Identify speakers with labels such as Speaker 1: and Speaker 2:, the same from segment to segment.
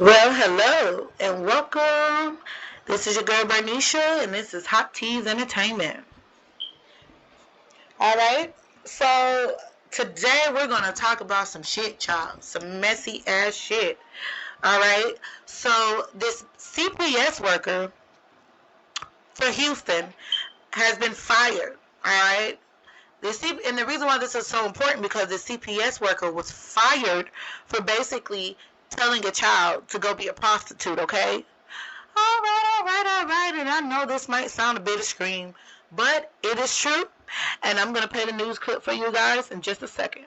Speaker 1: Well, hello and welcome. This is your girl Bernicia, and this is Hot Teas Entertainment. All right. So today we're gonna talk about some shit, child, some messy ass shit. All right. So this CPS worker for Houston has been fired. All right. And the reason why this is so important because the CPS worker was fired for basically telling a child to go be a prostitute. Okay. All right, all right, all right. And I know this might sound a bit extreme, but it is true. And I'm going to play the news clip for you guys in just a second.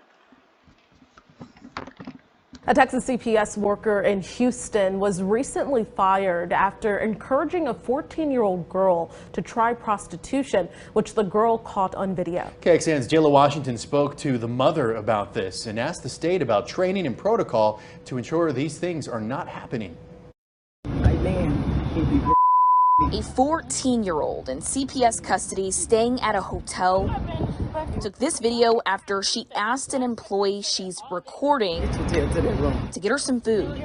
Speaker 2: A Texas CPS worker in Houston was recently fired after encouraging a 14-year-old girl to try prostitution, which the girl caught on video.
Speaker 3: KXAN's Jayla Washington spoke to the mother about this and asked the state about training and protocol to ensure these things are not happening.
Speaker 4: A 14-year-old in CPS custody staying at a hotel took this video after she asked an employee she's recording to get her some food.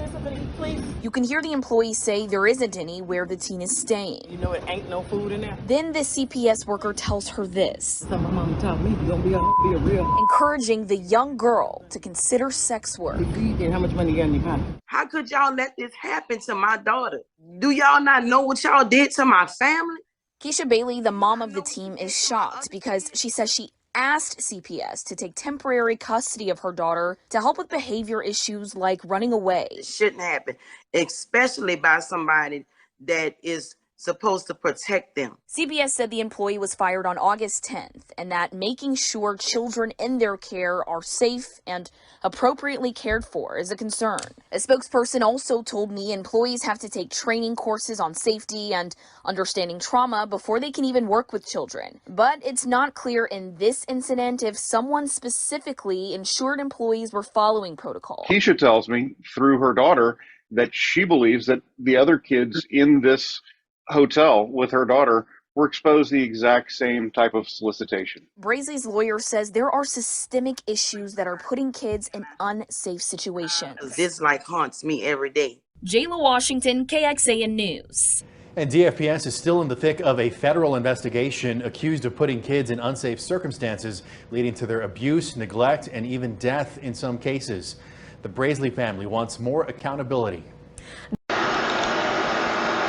Speaker 4: You can hear the employee say there isn't any where the teen is staying.
Speaker 5: You know it ain't no food in there.
Speaker 4: Then the CPS worker tells her this,
Speaker 5: So my mama taught me you gonna be a real.
Speaker 4: encouraging the young girl to consider sex work.
Speaker 5: And how much money you got in your pocket?
Speaker 6: How could y'all let this happen to my daughter? Do y'all not know what y'all did to my family?
Speaker 4: Keisha Bailey, the mom of the team, is shocked because she says she asked CPS to take temporary custody of her daughter to help with behavior issues like running away.
Speaker 6: It shouldn't happen, especially by somebody that is supposed to protect them.
Speaker 4: CPS said the employee was fired on August 10th and that making sure children in their care are safe and appropriately cared for is a concern. A spokesperson also told me employees have to take training courses on safety and understanding trauma before they can even work with children. But it's not clear in this incident if someone specifically ensured employees were following protocol.
Speaker 7: Keisha tells me through her daughter that she believes that the other kids in this hotel with her daughter were exposed to the exact same type of solicitation.
Speaker 4: Brazeley's lawyer says there are systemic issues that are putting kids in unsafe situations.
Speaker 6: This like haunts me every day.
Speaker 4: Jayla Washington, KXAN News.
Speaker 3: And DFPS is still in the thick of a federal investigation accused of putting kids in unsafe circumstances, leading to their abuse, neglect, and even death in some cases. The Brazeley family wants more accountability.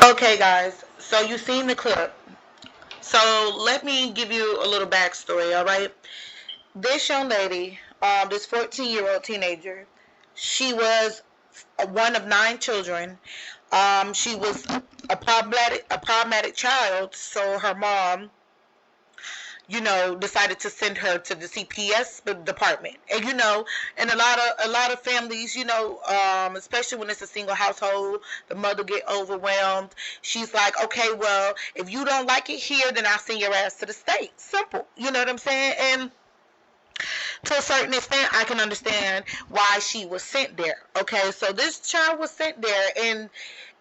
Speaker 1: Okay, guys, so you've seen the clip. So let me give you a little backstory, all right? This young lady, this 14-year-old teenager, she was one of 9 children. She was a problematic child, so her mom, decided to send her to the CPS department. And and a lot of families, especially when it's a single household, the mother get overwhelmed. She's like, okay, well, if you don't like it here, then I'll send your ass to the state. Simple. You know what I'm saying? And to a certain extent, I can understand why she was sent there. Okay, so this child was sent there, and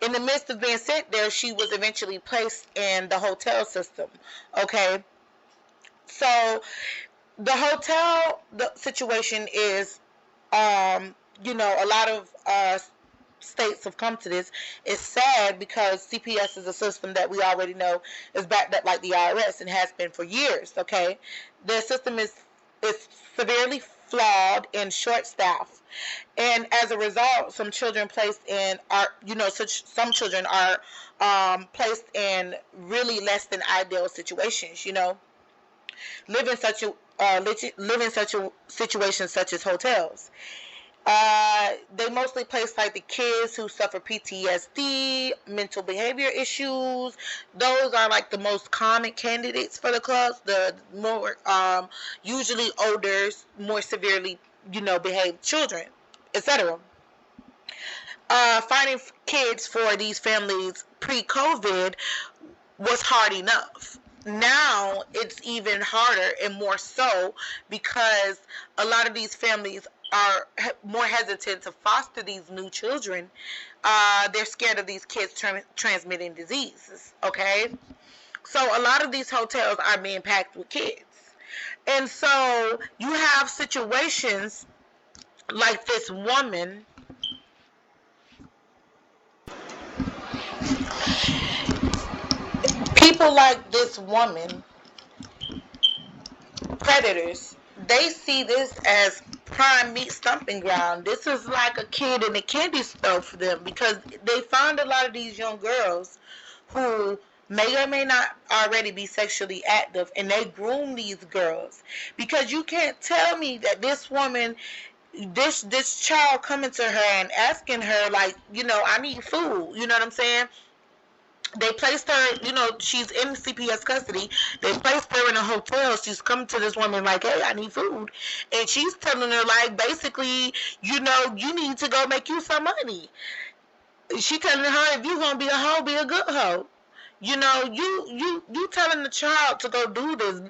Speaker 1: in the midst of being sent there, she was eventually placed in the hotel system. Okay. So the situation is, a lot of states have come to this. It's sad because CPS is a system that we already know is backed up like the IRS and has been for years. Okay, the system is severely flawed and short-staffed, and as a result, some children are placed in really less than ideal situations. Live in such a situations such as hotels. They mostly place like the kids who suffer PTSD, mental behavior issues. Those are like the most common candidates for the clubs. The more usually older, more severely behaved children, etc. Finding kids for these families pre-COVID was hard enough. Now it's even harder and more so because a lot of these families are more hesitant to foster these new children. They're scared of these kids transmitting diseases. Okay, so a lot of these hotels are being packed with kids, and so you have situations like this woman People like this woman, predators, they see this as prime meat stumping ground. This is like a kid in a candy store for them, because they find a lot of these young girls who may or may not already be sexually active, and they groom these girls. Because you can't tell me that this woman, this child coming to her and asking her, like, I need food, you know what I'm saying? They placed her, she's in CPS custody. They placed her in a hotel. She's coming to this woman like, hey, I need food. And she's telling her, like, basically, you need to go make you some money. She telling her, if you going to be a hoe, be a good hoe. You telling the child to go do this.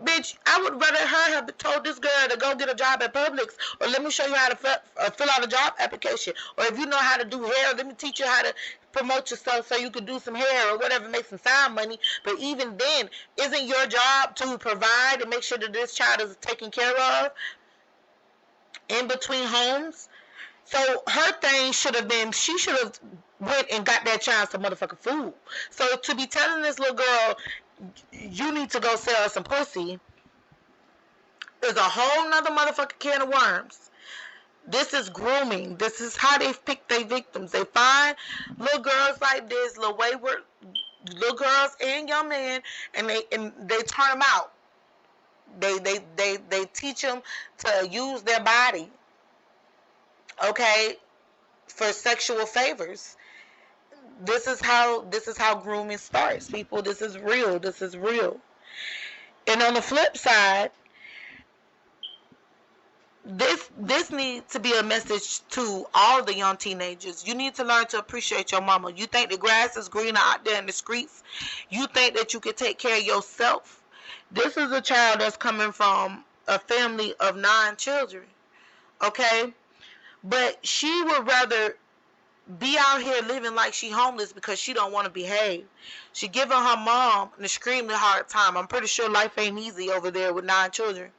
Speaker 1: Bitch, I would rather her have told this girl to go get a job at Publix, or let me show you how to fill out a job application, or if you know how to do hair, let me teach you how to promote yourself so you can do some hair or whatever, make some side money. But even then, isn't your job to provide and make sure that this child is taken care of in between homes? So her thing should have been, she should have went and got that child some motherfucking food. So to be telling this little girl, you need to go sell some pussy, is a whole nother motherfucking can of worms. This is grooming. This is how they pick their victims. They find little girls like this, little wayward little girls and young men, and they turn them out. They teach them to use their body, okay, for sexual favors. This is how grooming starts, people. This is real. This is real. And on the flip side, this needs to be a message to all the young teenagers. You need to learn to appreciate your mama. You think the grass is greener out there in the streets? You think that you can take care of yourself? This is a child that's coming from a family of 9 children, okay? But she would rather be out here living like she homeless because she don't want to behave. She giving her mom an extremely hard time. I'm pretty sure life ain't easy over there with 9 children.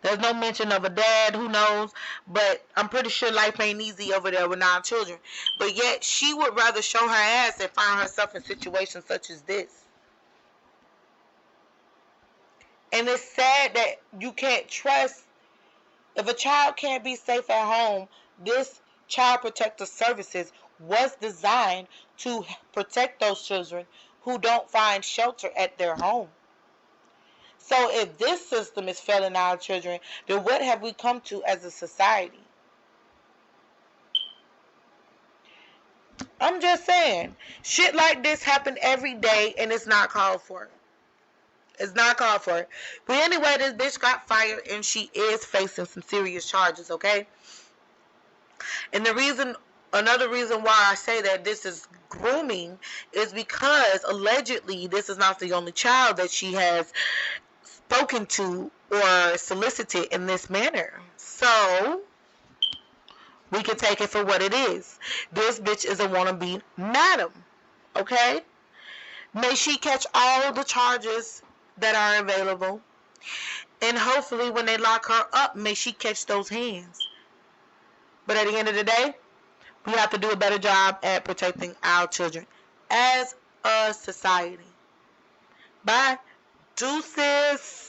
Speaker 1: There's no mention of a dad, who knows, but I'm pretty sure life ain't easy over there with 9 children. But yet she would rather show her ass than find herself in situations such as this. And it's sad that you can't trust. If a child can't be safe at home, this Child Protective Services was designed to protect those children who don't find shelter at their home. So if this system is failing our children, then what have we come to as a society? I'm just saying, shit like this happen every day, and it's not called for. It's not called for. But anyway, this bitch got fired, and she is facing some serious charges, okay? And another reason why I say that this is grooming is because allegedly this is not the only child that she has spoken to or solicited in this manner. So we can take it for what it is. This bitch is a wannabe madam, okay? May she catch all the charges that are available, and hopefully when they lock her up, may she catch those hands. But at the end of the day, we have to do a better job at protecting our children as a society. Bye. Deuces.